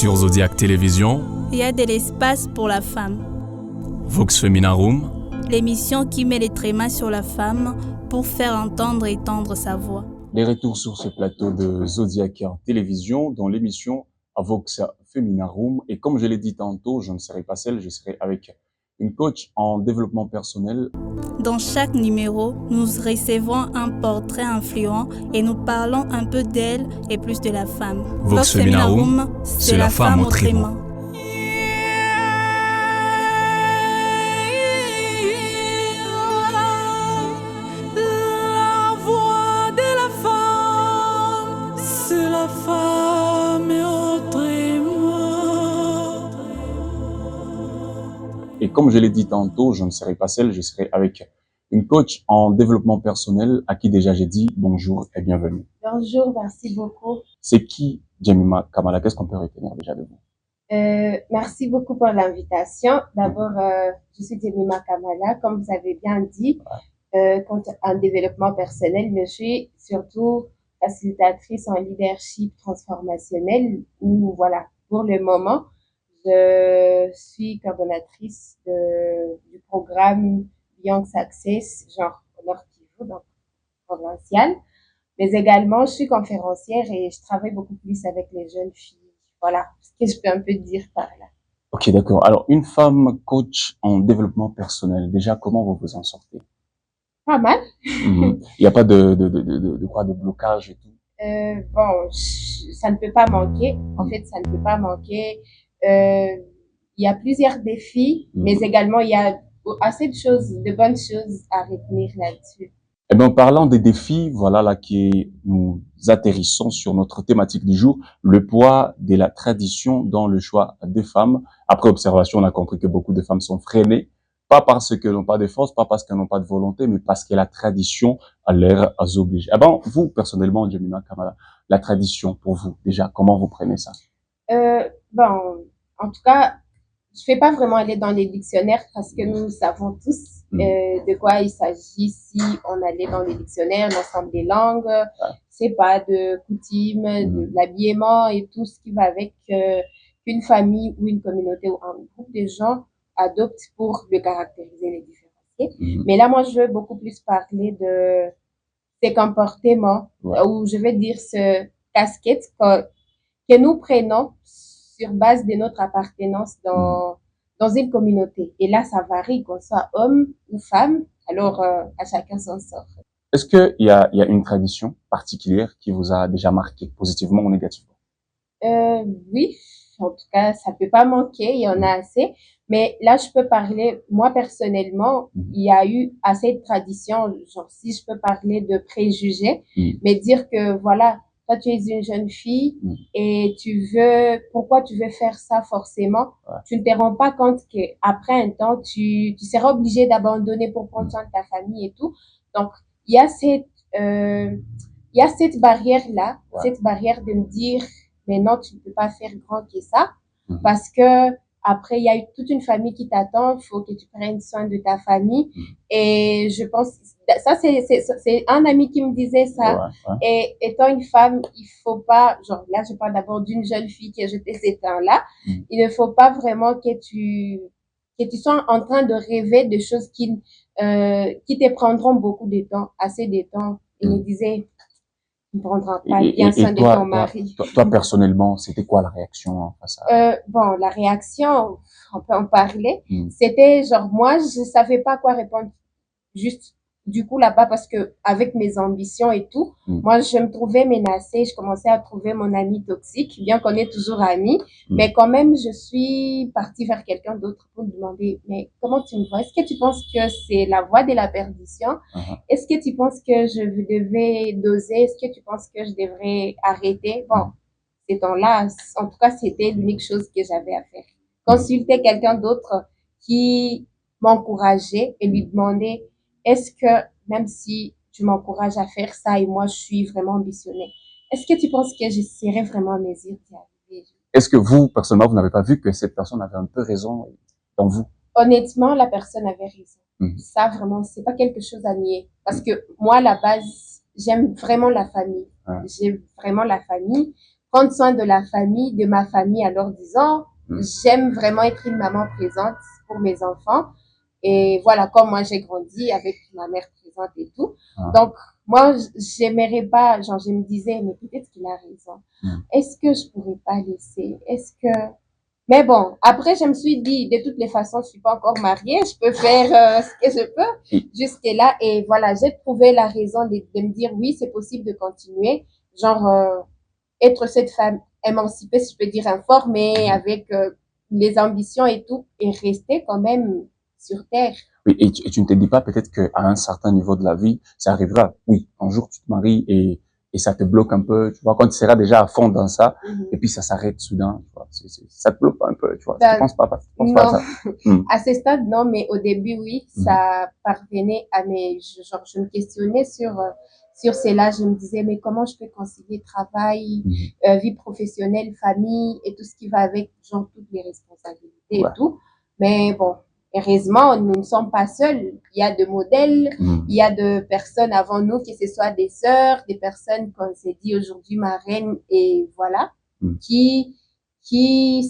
Sur Zodiac Télévision, il y a de l'espace pour la femme. Vox Feminarum, L'émission qui met les trémas sur la femme pour faire entendre et tendre sa voix. Les retours sur ce plateau de Zodiac Télévision dans l'émission Vox Feminarum. Et comme je l'ai dit tantôt, je ne serai pas seul, je serai avec une coach en développement personnel. Dans chaque numéro, nous recevons un portrait influent et nous parlons un peu d'elle et plus de la femme. Vox Feminarum, c'est la femme autrement. La voix de la femme, c'est la femme autrement. Et comme je l'ai dit tantôt, je ne serai pas seul, je serai avec une coach en développement personnel à qui déjà j'ai dit bonjour et bienvenue. Bonjour, merci beaucoup. C'est qui Jemima Kamala? Qu'est-ce qu'on peut retenir déjà de vous? Merci beaucoup pour l'invitation. D'abord, je suis Jemima Kamala, comme vous avez bien dit, en développement personnel, mais je suis surtout facilitatrice en leadership transformationnel où, voilà, pour le moment, je suis coordonnatrice du programme Young Success, genre Nord Kivu, donc provincial. Mais également, je suis conférencière et je travaille beaucoup plus avec les jeunes filles. Voilà ce que je peux un peu dire par là. Ok, d'accord. Alors, une femme coach en développement personnel, déjà, comment vous vous en sortez? Pas mal. Il n'y a pas de blocage et tout? Bon, ça ne peut pas manquer. En fait, ça ne peut pas manquer. Il y a plusieurs défis, mais également, il y a assez de choses, de bonnes choses à retenir là-dessus. Eh bien, en parlant des défis, voilà là nous atterrissons sur notre thématique du jour, le poids de la tradition dans le choix des femmes. Après observation, on a compris que beaucoup de femmes sont freinées, pas parce qu'elles n'ont pas de force, pas parce qu'elles n'ont pas de volonté, mais parce que la tradition a l'air à oblige. Eh ben, vous, personnellement, Jemima Kamala, la tradition pour vous, déjà, comment vous prenez ça? Bon, en tout cas, je fais pas vraiment aller dans les dictionnaires parce que nous savons tous de quoi il s'agit si on allait dans les dictionnaires, l'ensemble des langues, c'est pas de coutumes, de l'habillement et tout ce qui va avec qu'une famille ou une communauté ou un groupe de gens adoptent pour le caractériser, les différencier. Mais là, moi, je veux beaucoup plus parler de ces comportements ou je vais dire ce casquette que nous prenons sur base de notre appartenance dans une communauté. Et là, ça varie, qu'on soit homme ou femme. Alors, à chacun son sort. Est-ce qu'il y a une tradition particulière qui vous a déjà marqué, positivement ou négativement? Oui, en tout cas, ça peut pas manquer, il y en a assez. Mais là, je peux parler, moi personnellement, il y a eu assez de traditions, genre si je peux parler de préjugés, mais dire que voilà, toi tu es une jeune fille et pourquoi tu veux faire ça forcément? Tu ne te rends pas compte qu'après un temps, tu seras obligé d'abandonner pour prendre soin de ta famille et tout. Donc, il y a cette barrière-là, cette barrière de me dire, mais non, tu ne peux pas faire grand que ça, parce que après, il y a eu toute une famille qui t'attend, il faut que tu prennes soin de ta famille. Et je pense, ça, c'est un ami qui me disait ça. Et étant une femme, il faut pas, genre, là, je parle d'abord d'une jeune fille qui a jeté ces temps-là. Il ne faut pas vraiment que tu sois en train de rêver de choses qui te prendront beaucoup de temps, assez de temps. Il me disait, tu ne prendras pas bien soin de ton mari. Toi, personnellement, c'était quoi la réaction face à... Bon, la réaction, on peut en parler. C'était genre, moi, je savais pas quoi répondre. Juste, du coup, là-bas, parce que avec mes ambitions et tout, moi, je me trouvais menacée. Je commençais à trouver mon ami toxique, bien qu'on est toujours amis. Mais quand même, je suis partie vers quelqu'un d'autre pour lui demander, mais comment tu me vois? Est-ce que tu penses que c'est la voie de la perdition? Est-ce que tu penses que je devais doser? Est-ce que tu penses que je devrais arrêter? Bon, ces temps-là, en tout cas, c'était l'unique chose que j'avais à faire. Consulter quelqu'un d'autre qui m'encourageait et lui demander, est-ce que, même si tu m'encourages à faire ça et moi, je suis vraiment ambitionnée, est-ce que tu penses que j'essaierai vraiment à mesure d'y arriver? Est-ce que vous, personnellement, vous n'avez pas vu que cette personne avait un peu raison dans vous? Honnêtement, la personne avait raison. Ça, vraiment, c'est pas quelque chose à nier. Parce que moi, à la base, j'aime vraiment la famille. J'aime vraiment la famille. prendre soin de la famille, de ma famille, alors disons, j'aime vraiment être une maman présente pour mes enfants. Et voilà, comme moi j'ai grandi avec ma mère présente et tout. Donc, moi, j'aimerais pas, genre, je me disais, mais peut-être qu'il a raison. Est-ce que je pourrais pas laisser? Est-ce que... Mais bon, après, je me suis dit, de toutes les façons, je suis pas encore mariée, je peux faire ce que je peux jusque-là. Et voilà, j'ai trouvé la raison de me dire, oui, c'est possible de continuer. Genre, être cette femme émancipée, si je peux dire, informée, avec les ambitions et tout, et rester quand même sur terre. Oui, et tu ne te dis pas peut-être qu'à un certain niveau de la vie, ça arrivera. Oui, un jour tu te maries et ça te bloque un peu, tu vois, quand tu seras déjà à fond dans ça, et puis ça s'arrête soudain, tu vois, ça te bloque un peu, tu vois. Tu penses pas à ça. À ce stade, non, mais au début, oui, ça parvenait à mes, genre, je me questionnais sur cela, je me disais, mais comment je peux concilier travail, vie professionnelle, famille et tout ce qui va avec, genre, toutes les responsabilités et tout. Mais bon, heureusement, nous ne sommes pas seuls. Il y a de modèles, il y a de personnes avant nous, que ce soit des sœurs, des personnes, comme c'est dit aujourd'hui, marraines, et voilà, qui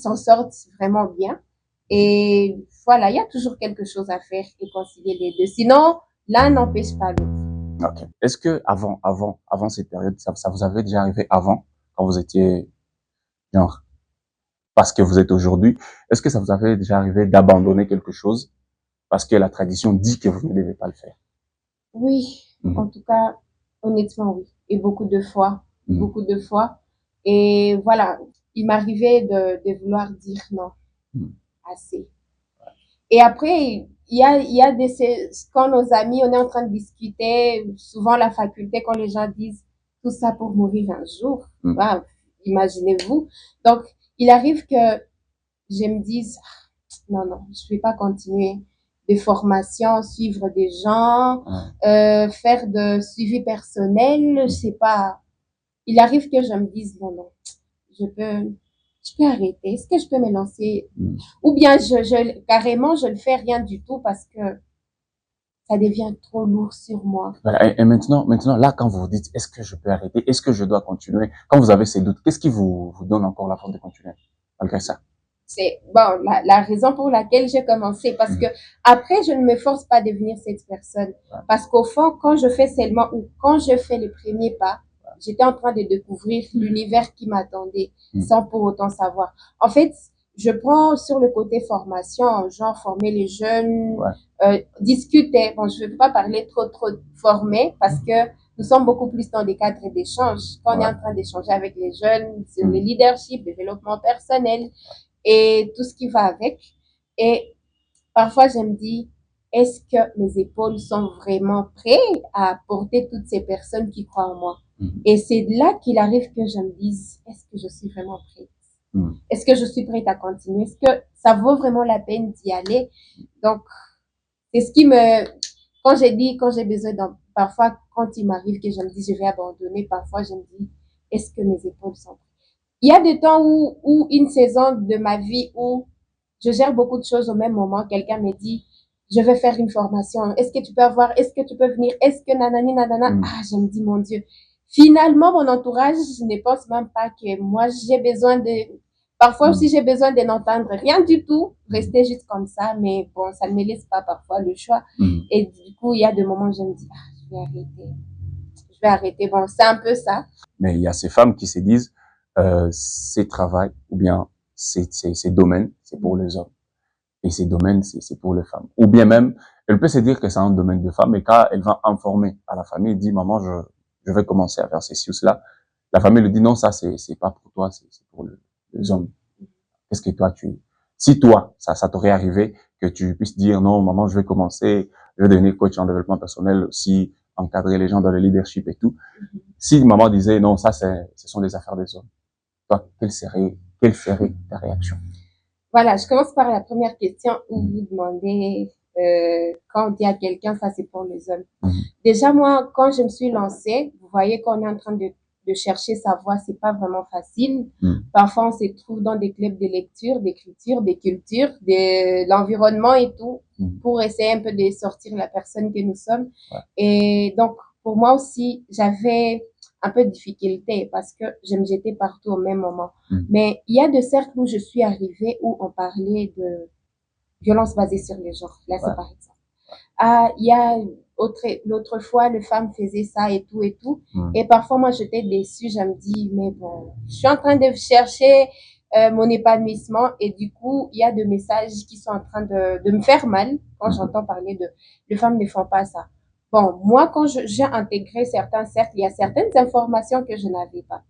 s'en sortent vraiment bien. Et voilà, il y a toujours quelque chose à faire et concilier les deux. Sinon, l'un n'empêche pas l'autre. Ok. Est-ce que avant cette période, ça vous avait déjà arrivé avant, quand vous étiez, genre, parce que vous êtes aujourd'hui, est-ce que ça vous avait déjà arrivé d'abandonner quelque chose parce que la tradition dit que vous ne devez pas le faire? Oui, en tout cas, honnêtement, oui. Et beaucoup de fois. Et voilà, il m'arrivait de vouloir dire non, assez. Et après, il y a quand nos amis, on est en train de discuter, souvent la faculté, quand les gens disent tout ça pour mourir un jour, bah, imaginez-vous. Donc, il arrive que je me dise, non, je vais pas continuer des formations, suivre des gens, faire de suivi personnel, je sais pas. Il arrive que je me dise, non, je peux arrêter. Est-ce que je peux me lancer? Ou bien carrément, je ne fais rien du tout parce que ça devient trop lourd sur moi. Voilà. Et maintenant, là, quand vous vous dites, est-ce que je peux arrêter? Est-ce que je dois continuer? Quand vous avez ces doutes, qu'est-ce qui vous donne encore la force de continuer, malgré ça? C'est, bon, la raison pour laquelle j'ai commencé, parce que après, je ne me force pas à devenir cette personne. Parce qu'au fond, quand je fais seulement, ou quand je fais le premier pas, j'étais en train de découvrir l'univers qui m'attendait, sans pour autant savoir. En fait, je prends sur le côté formation, genre former les jeunes, discuter. Bon, je ne veux pas parler trop former, parce que nous sommes beaucoup plus dans des cadres d'échange. Quand on est en train d'échanger avec les jeunes sur le leadership, le développement personnel, et tout ce qui va avec. Et parfois, je me dis, est-ce que mes épaules sont vraiment prêtes à porter toutes ces personnes qui croient en moi? Et c'est là qu'il arrive que je me dise, est-ce que je suis vraiment prête? Est-ce que je suis prête à continuer? Est-ce que ça vaut vraiment la peine d'y aller? Donc, c'est ce qui me... Quand j'ai besoin parfois, quand il m'arrive que je me dis, je vais abandonner, parfois, je me dis, est-ce que mes épaules sont prêtes? Il y a des temps où une saison de ma vie où je gère beaucoup de choses au même moment, quelqu'un me dit, je vais faire une formation, est-ce que tu peux venir, est-ce que nanani, nanana, je me dis, mon Dieu. Finalement, mon entourage ne pense même pas que moi, parfois aussi, j'ai besoin de n'entendre rien du tout, rester juste comme ça, mais bon, ça ne me laisse pas parfois le choix. Et du coup, il y a des moments où je me dis, je vais arrêter. Bon, c'est un peu ça. Mais il y a ces femmes qui se disent, ces travail ou bien ces domaines, c'est pour les hommes. Et ces domaines, c'est pour les femmes. Ou bien même, elle peut se dire que c'est un domaine de femme, et quand elle va informer à la famille, elle dit, maman, je vais commencer à faire ceci ou cela. La famille lui dit, non, ça, c'est pas pour toi, c'est pour les hommes. Qu'est-ce que toi, si toi, ça t'aurait arrivé, que tu puisses dire, non, maman, je vais commencer, je vais devenir coach en développement personnel, aussi encadrer les gens dans le leadership et tout. Si maman disait, non, ça, ce sont des affaires des hommes. Toi, quelle serait ta réaction? Voilà, je commence par la première question où vous demandez quand on dit à quelqu'un, ça c'est pour les hommes. Déjà, moi, quand je me suis lancée, vous voyez qu'on est en train de chercher sa voie, c'est pas vraiment facile. Parfois, on se trouve dans des clubs de lecture, d'écriture, des cultures, de l'environnement et tout, pour essayer un peu de sortir la personne que nous sommes. Et donc, pour moi aussi, j'avais un peu de difficulté parce que je me jetais partout au même moment. Mais il y a des cercles où je suis arrivée où on parlait de violence basée sur les genres. Là, c'est par exemple. Il y a l'autre fois, les femmes faisaient ça et tout et tout. Et parfois, moi, j'étais déçue. Je me dis, mais bon, je suis en train de chercher mon épanouissement et du coup, il y a des messages qui sont en train de me faire mal quand j'entends parler de les femmes ne font pas ça. Bon, moi, quand j'ai intégré certains cercles, il y a certaines informations que je n'avais pas.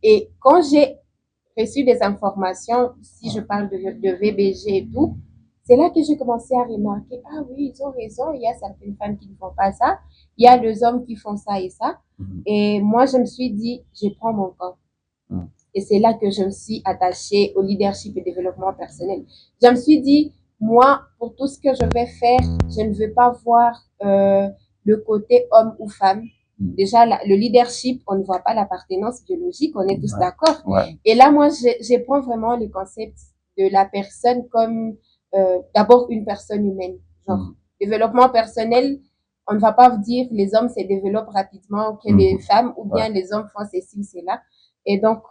Et quand j'ai reçu des informations, si je parle de VBG et tout, c'est là que j'ai commencé à remarquer, ah oui, ils ont raison, il y a certaines femmes qui ne font pas ça, il y a les hommes qui font ça et ça. Et moi, je me suis dit, je prends mon camp. Et c'est là que je me suis attachée au leadership et développement personnel. Je me suis dit, moi, pour tout ce que je vais faire, je ne veux pas voir le côté homme ou femme. Déjà, le leadership, on ne voit pas l'appartenance biologique, on est tous d'accord. Et là, moi, je prends vraiment le concept de la personne comme d'abord une personne humaine. Genre, développement personnel, on ne va pas dire les hommes se développent rapidement que les femmes ou bien les hommes font ceci ou cela. Et donc,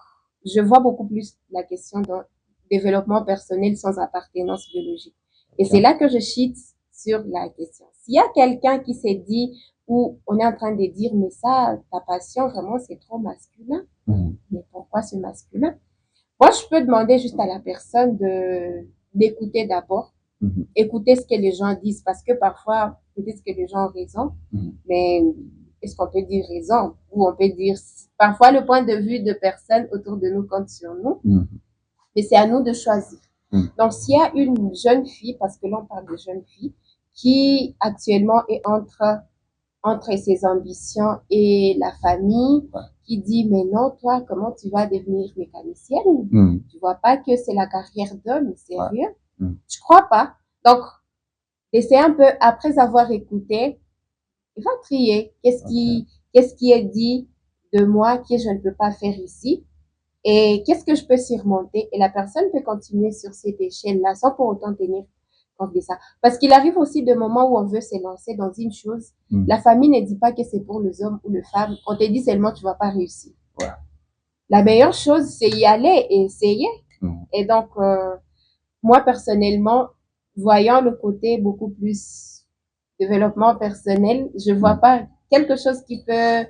je vois beaucoup plus la question d'un développement personnel sans appartenance biologique. Et c'est là que je chute sur la question. S'il y a quelqu'un qui s'est dit, ou on est en train de dire, mais ça, ta passion, vraiment, c'est trop masculin. Mais pourquoi c'est masculin? Moi, je peux demander juste à la personne d'écouter d'abord, écouter ce que les gens disent, parce que parfois, peut-être que les gens ont raison, mais est-ce qu'on peut dire raison? Ou on peut dire, parfois le point de vue de personnes autour de nous compte sur nous, mais c'est à nous de choisir. Donc, s'il y a une jeune fille, parce que là on parle de jeune fille, qui actuellement est entre ses ambitions et la famille, qui dit, mais non, toi, comment tu vas devenir mécanicienne? Tu vois pas que c'est la carrière d'homme, sérieux? Je crois pas. Donc, essayer un peu, après avoir écouté, il va trier. Qu'est-ce qui est dit de moi que je ne peux pas faire ici? Et qu'est-ce que je peux surmonter? Et la personne peut continuer sur cette échelle-là sans pour autant tenir compte de ça. Parce qu'il arrive aussi des moments où on veut se lancer dans une chose. La famille ne dit pas que c'est pour les hommes ou les femmes. On te dit seulement tu vas pas réussir. La meilleure chose, c'est y aller et essayer. Et donc, moi, personnellement, voyant le côté beaucoup plus développement personnel, je vois pas quelque chose qui peut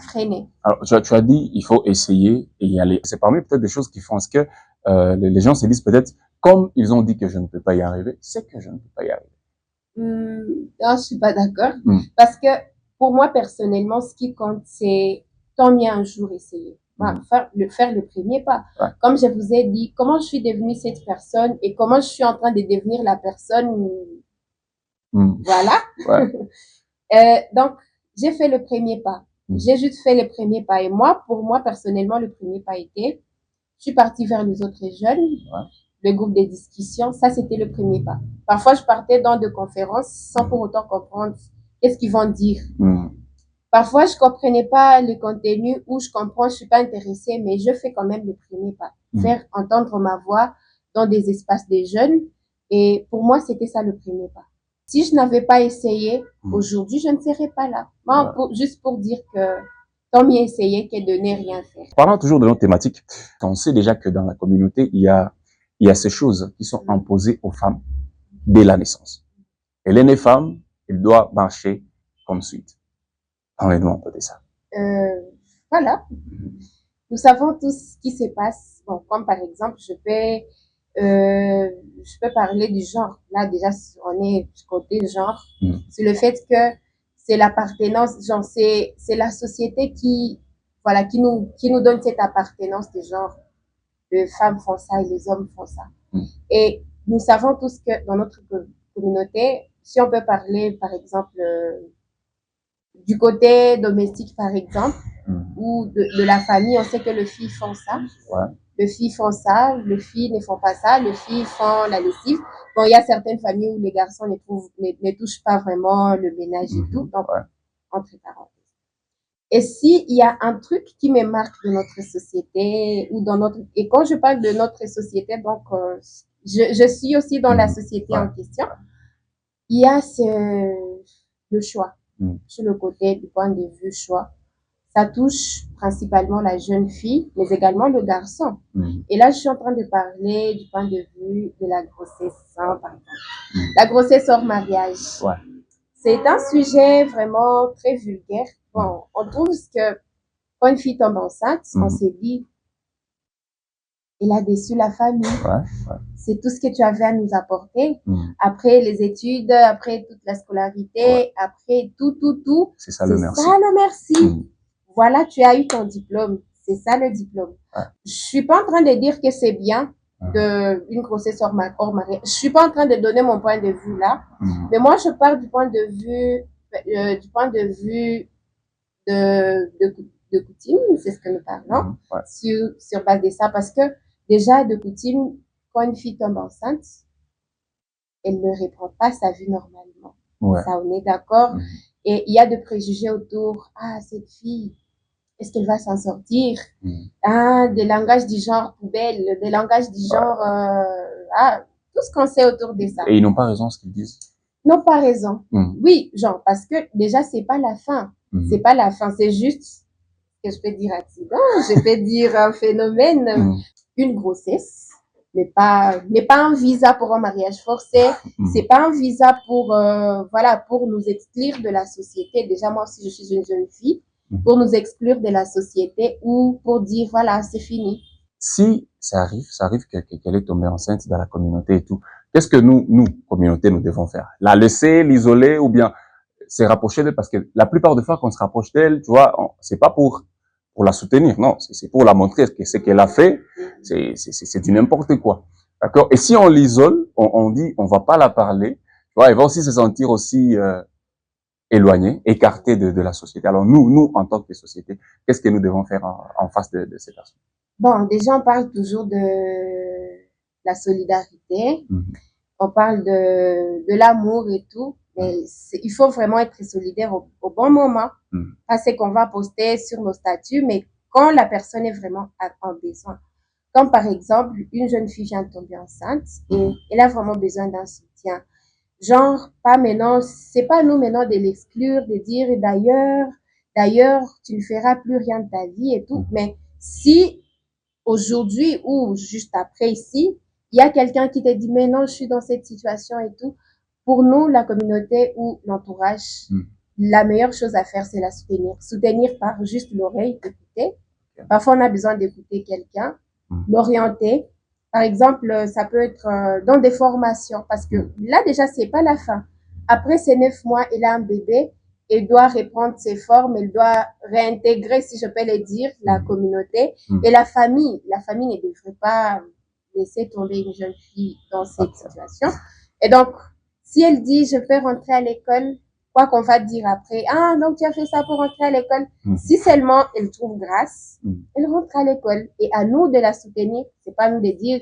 freiner. Alors, tu as dit, il faut essayer et y aller. C'est parmi peut-être des choses qui font ce que les gens se disent peut-être, comme ils ont dit que je ne peux pas y arriver, c'est que je ne peux pas y arriver. Non, je suis pas d'accord. Parce que pour moi, personnellement, ce qui compte, c'est tant mieux un jour essayer. Faire le premier pas. Comme je vous ai dit, comment je suis devenue cette personne et comment je suis en train de devenir la personne. Voilà. Donc, j'ai fait le premier pas. J'ai juste fait le premier pas. Et moi, pour moi, personnellement, le premier pas était, je suis partie vers les autres jeunes, le groupe de discussion. Ça, c'était le premier pas. Parfois, je partais dans des conférences sans pour autant comprendre qu'est-ce qu'ils vont dire. Parfois, je comprenais pas le contenu ou je comprends, je suis pas intéressée, mais je fais quand même le premier pas. Faire entendre ma voix dans des espaces des jeunes. Et pour moi, c'était ça le premier pas. Si je n'avais pas essayé, aujourd'hui, je ne serais pas là. Juste pour dire que tant mieux essayer que de ne rien faire. Parlant toujours de notre thématique, on sait déjà que dans la communauté, il y a ces choses qui sont imposées aux femmes dès la naissance. Elle est née femme, elle doit marcher comme suite. Parlez-nous un peu de ça. Voilà. Nous savons tout ce qui se passe. Bon, comme par exemple, je peux parler du genre. Là, déjà, on est du côté genre. C'est le fait que c'est l'appartenance, genre, c'est la société qui nous donne cette appartenance de genre. Les femmes font ça et les hommes font ça. Et nous savons tous que dans notre communauté, si on peut parler, par exemple, du côté domestique, par exemple, ou de la famille, on sait que les filles font ça. Les filles font ça, les filles ne font pas ça, les filles font la lessive. Bon, il y a certaines familles où les garçons ne touchent pas vraiment le ménage et tout, donc, entre parenthèses. Et s'il y a un truc qui me marque de notre société, et quand je parle de notre société, donc, je suis aussi dans la société en question, il y a le choix, sur le côté du point de vue choix. ça touche principalement la jeune fille, mais également le garçon. Et là, je suis en train de parler du point de vue de la grossesse, par exemple. La grossesse hors mariage. Ouais. C'est un sujet vraiment très vulgaire. Bon, on trouve que quand une fille tombe enceinte, on se dit, il a déçu la famille. Ouais. C'est tout ce que tu avais à nous apporter. Après les études, après toute la scolarité, après tout. C'est ça le merci. C'est ça le merci. Voilà, tu as eu ton diplôme. C'est ça le diplôme. Je suis pas en train de dire que c'est bien une grossesse hors mariage. Je suis pas en train de donner mon point de vue là. Mais moi, je parle du point de vue de coutume, c'est ce que nous parlons, sur base de ça, parce que déjà, de coutume, quand une fille tombe enceinte, elle ne reprend pas sa vie normalement. Ça, on est d'accord. Et il y a des préjugés autour. Ah, cette fille, est-ce qu'elle va s'en sortir? Des langages du genre poubelle, des langages du genre... tout ce qu'on sait autour de ça. Et ils n'ont pas raison ce qu'ils disent? Ils n'ont pas raison. Oui, genre, parce que déjà, c'est pas la fin. C'est pas la fin, c'est juste, que je peux dire accident, je peux dire un phénomène. Une grossesse n'est pas un visa pour un mariage forcé, c'est pas un visa pour pour nous exclure de la société. Déjà, moi aussi, je suis une jeune fille, pour nous exclure de la société ou pour dire voilà, c'est fini. Si ça arrive qu'elle est tombée enceinte dans la communauté et tout, qu'est-ce que nous, communauté, nous devons faire? La laisser, l'isoler ou bien se rapprocher d'elle? Parce que la plupart des fois qu'on se rapproche d'elle, tu vois, c'est pas pour la soutenir, non, c'est pour la montrer que ce qu'elle a fait, c'est du n'importe quoi. D'accord? Et si on l'isole, on dit, on va pas la parler, tu vois, elle va aussi se sentir aussi, éloignée, écartée de la société. Alors nous, en tant que société, qu'est-ce que nous devons faire en face de ces personnes? Bon, déjà, on parle toujours de la solidarité. On parle de l'amour et tout. Mais il faut vraiment être solidaire au bon moment. Pas ce qu'on va poster sur nos statuts, mais quand la personne est vraiment en besoin. Comme par exemple, une jeune fille vient de tomber enceinte et elle a vraiment besoin d'un soutien. Genre, pas maintenant, c'est pas nous maintenant de l'exclure, de dire d'ailleurs, tu ne feras plus rien de ta vie et tout. Mais si aujourd'hui ou juste après ici, il y a quelqu'un qui te dit, mais non, je suis dans cette situation et tout. Pour nous, la communauté ou l'entourage, la meilleure chose à faire, c'est la soutenir. Soutenir par juste l'oreille, écouter. Parfois, on a besoin d'écouter quelqu'un, l'orienter. Par exemple, ça peut être dans des formations, parce que là, déjà, c'est pas la fin. Après ces 9 mois, elle a un bébé, elle doit reprendre ses formes, elle doit réintégrer, si je peux le dire, la communauté. Et la famille ne devrait pas laisser tomber une jeune fille dans cette situation. Et donc, si elle dit, je peux rentrer à l'école, quoi qu'on va dire après, ah, donc tu as fait ça pour rentrer à l'école. Si seulement elle trouve grâce, elle rentre à l'école. Et à nous de la soutenir, c'est pas nous de dire,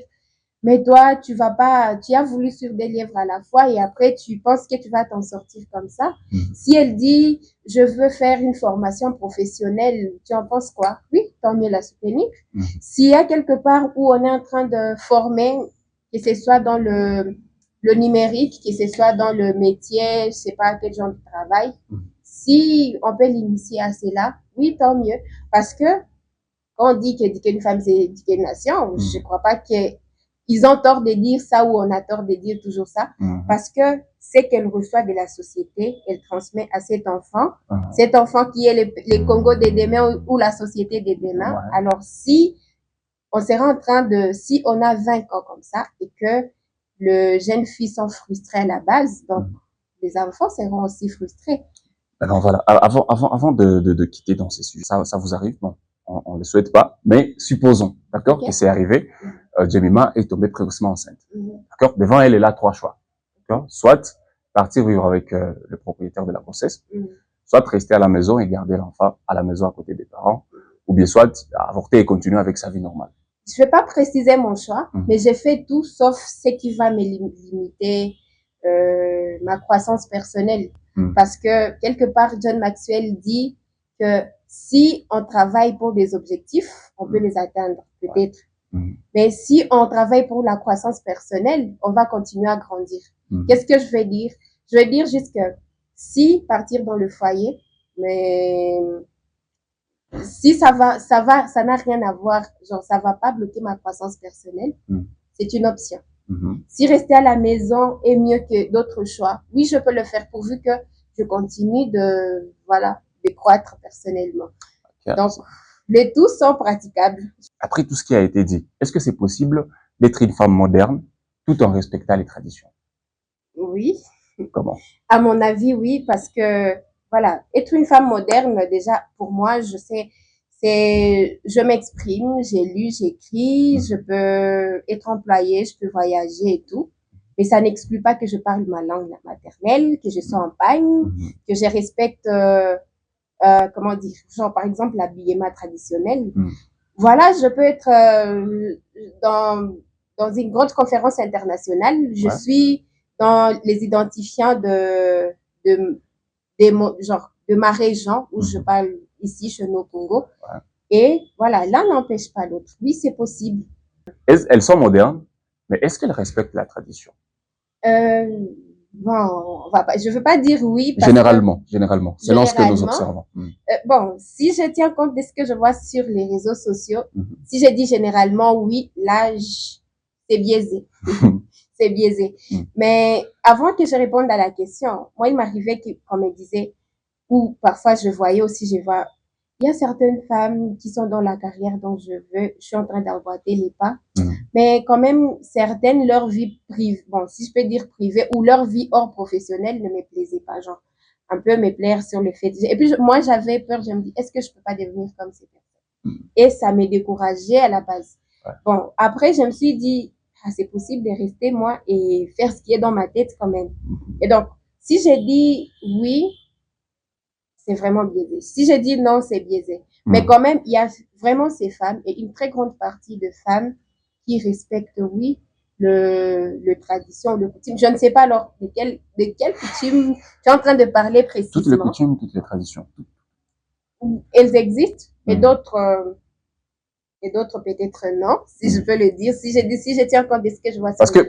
mais toi, tu as voulu sur des livres à la fois et après tu penses que tu vas t'en sortir comme ça. Si elle dit, je veux faire une formation professionnelle, tu en penses quoi? Oui, tant mieux la soutenir. S'il y a quelque part où on est en train de former, que ce soit dans le numérique, que ce soit dans le métier, je sais pas quel genre de travail, si on peut l'initier à cela, oui, tant mieux. Parce que quand on dit qu'éduquer une femme, c'est éduquer une nation, je crois pas qu'ils ont tort de dire ça ou on a tort de dire toujours ça, parce que c'est qu'elle reçoit de la société, elle transmet à cet enfant qui est le Congo de demain ou la société de demain. Alors si on sera en train si on a 20 ans comme ça et que les jeunes filles sont frustrées à la base, donc les enfants seront aussi frustrés. Alors voilà, avant de quitter dans ces sujets, ça vous arrive? Bon, on le souhaite pas, mais supposons, d'accord, que c'est arrivé. Jemima est tombée précocement enceinte. D'accord? Devant elle, elle a 3 choix. D'accord? Soit partir vivre avec le propriétaire de la grossesse, soit rester à la maison et garder l'enfant à la maison à côté des parents, ou bien soit avorter et continuer avec sa vie normale. Je vais pas préciser mon choix, mais j'ai fait tout sauf ce qui va me limiter ma croissance personnelle. Parce que quelque part, John Maxwell dit que si on travaille pour des objectifs, on peut les atteindre, peut-être. Mais si on travaille pour la croissance personnelle, on va continuer à grandir. Qu'est-ce que je vais dire? Je vais dire juste que si partir dans le foyer, mais si ça n'a rien à voir, genre ça va pas bloquer ma croissance personnelle, c'est une option. Si rester à la maison est mieux que d'autres choix, oui, je peux le faire pourvu que je continue de croître personnellement. Okay. Donc, les tous sont praticables. Après tout ce qui a été dit, est-ce que c'est possible d'être une femme moderne tout en respectant les traditions? Oui. Comment? À mon avis, oui, parce que, voilà, être une femme moderne, déjà, pour moi, je m'exprime, j'ai lu, j'écris, je peux être employée, je peux voyager et tout. Mais ça n'exclut pas que je parle ma langue maternelle, que je sois en pagne, que je respecte, comment dire, genre, par exemple, l'habillement traditionnel. Voilà, je peux être dans une grande conférence internationale. Je suis dans les identifiants de ma région où je parle ici, chez nous au Congo. Et voilà, l'un n'empêche pas l'autre. Oui, c'est possible. Elles sont modernes, mais est-ce qu'elles respectent la tradition? Bon, je veux pas dire oui. Généralement, selon ce que nous observons. Bon, si je tiens compte de ce que je vois sur les réseaux sociaux, si je dis généralement oui, là, c'est biaisé. C'est biaisé. Mais avant que je réponde à la question, moi, il m'arrivait qu'on me disait, ou parfois je voyais aussi, il y a certaines femmes qui sont dans la carrière dont je suis en train d'emboîter les pas, mais quand même, certaines, leur vie privée, bon, si je peux dire privée, ou leur vie hors professionnelle ne me plaisait pas, genre, un peu me plaire sur le fait. Et puis, moi, j'avais peur, je me dis, est-ce que je peux pas devenir comme ces personnes? Et ça m'est découragée à la base. Bon, après, je me suis dit, c'est possible de rester moi et faire ce qui est dans ma tête quand même. Et donc, si j'ai dit oui, c'est vraiment biaisé. Si je dis non, c'est biaisé. Mais quand même, il y a vraiment ces femmes et une très grande partie de femmes qui respectent, oui, le tradition, le coutume. Je ne sais pas alors de quelle coutume tu es en train de parler précisément. Toutes les coutumes, toutes les traditions. Elles existent et d'autres peut-être non, si je peux le dire. Si je tiens compte de ce que je vois. Parce que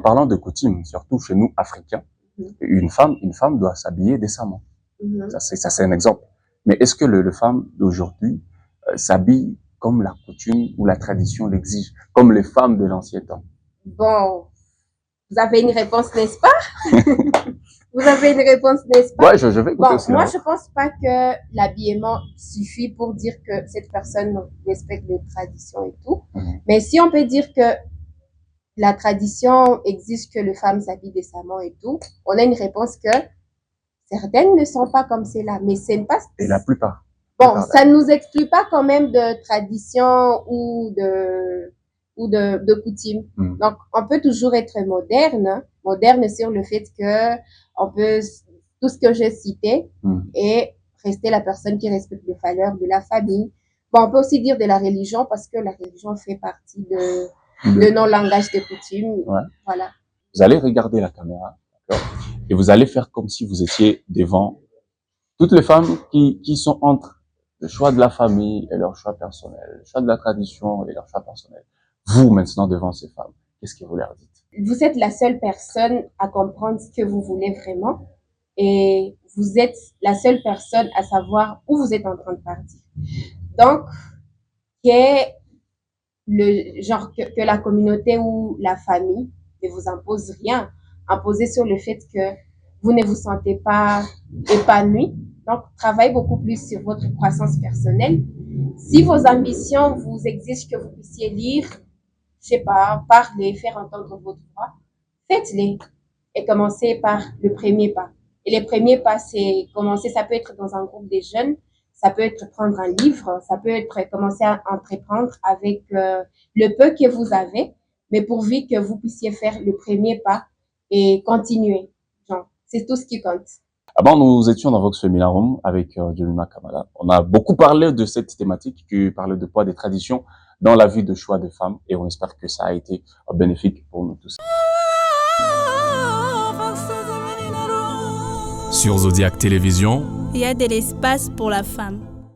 parlant de coutumes, surtout chez nous Africains, une femme doit s'habiller décemment. Ça c'est un exemple. Mais est-ce que le femme d'aujourd'hui s'habille comme la coutume ou la tradition l'exige, comme les femmes de l'ancien temps? Bon, vous avez une réponse, n'est-ce pas? Vous avez une réponse, n'est-ce pas? Ouais, je vais écouter aussi. Moi, je pense pas que l'habillement suffit pour dire que cette personne respecte les traditions et tout. Mais si on peut dire que la tradition exige que les femmes s'habillent décemment et tout, on a une réponse que certaines ne sont pas comme cela, mais c'est pas. Et la plupart. Bon, ça ne nous exclut pas quand même de tradition ou de coutume. Donc, on peut toujours être moderne sur le fait que on peut, tout ce que j'ai cité, et rester la personne qui respecte les valeurs de la famille. Bon, on peut aussi dire de la religion parce que la religion fait partie de nos langages de coutume. Voilà. Vous allez regarder la caméra, d'accord? Et vous allez faire comme si vous étiez devant toutes les femmes qui sont entre le choix de la famille et leur choix personnel, le choix de la tradition et leur choix personnel. Vous, maintenant, devant ces femmes, qu'est-ce que vous leur dites? Vous êtes la seule personne à comprendre ce que vous voulez vraiment et vous êtes la seule personne à savoir où vous êtes en train de partir. Donc, que la communauté ou la famille ne vous impose rien, imposer sur le fait que vous ne vous sentez pas épanoui. Donc, travaillez beaucoup plus sur votre croissance personnelle. Si vos ambitions vous exigent que vous puissiez lire, je sais pas, parler, faire entendre votre voix, faites-les et commencez par le premier pas. Et le premier pas, c'est commencer, ça peut être dans un groupe de jeunes, ça peut être prendre un livre, ça peut être commencer à entreprendre avec le peu que vous avez, mais pourvu que vous puissiez faire le premier pas et continuer. Genre, c'est tout ce qui compte. Avant, nous étions dans Vox Feminarum avec Jemima Kamala. On a beaucoup parlé de cette thématique qui parlait de poids des traditions dans la vie de choix des femmes et on espère que ça a été bénéfique pour nous tous. Sur Zodiac Télévision, il y a de l'espace pour la femme.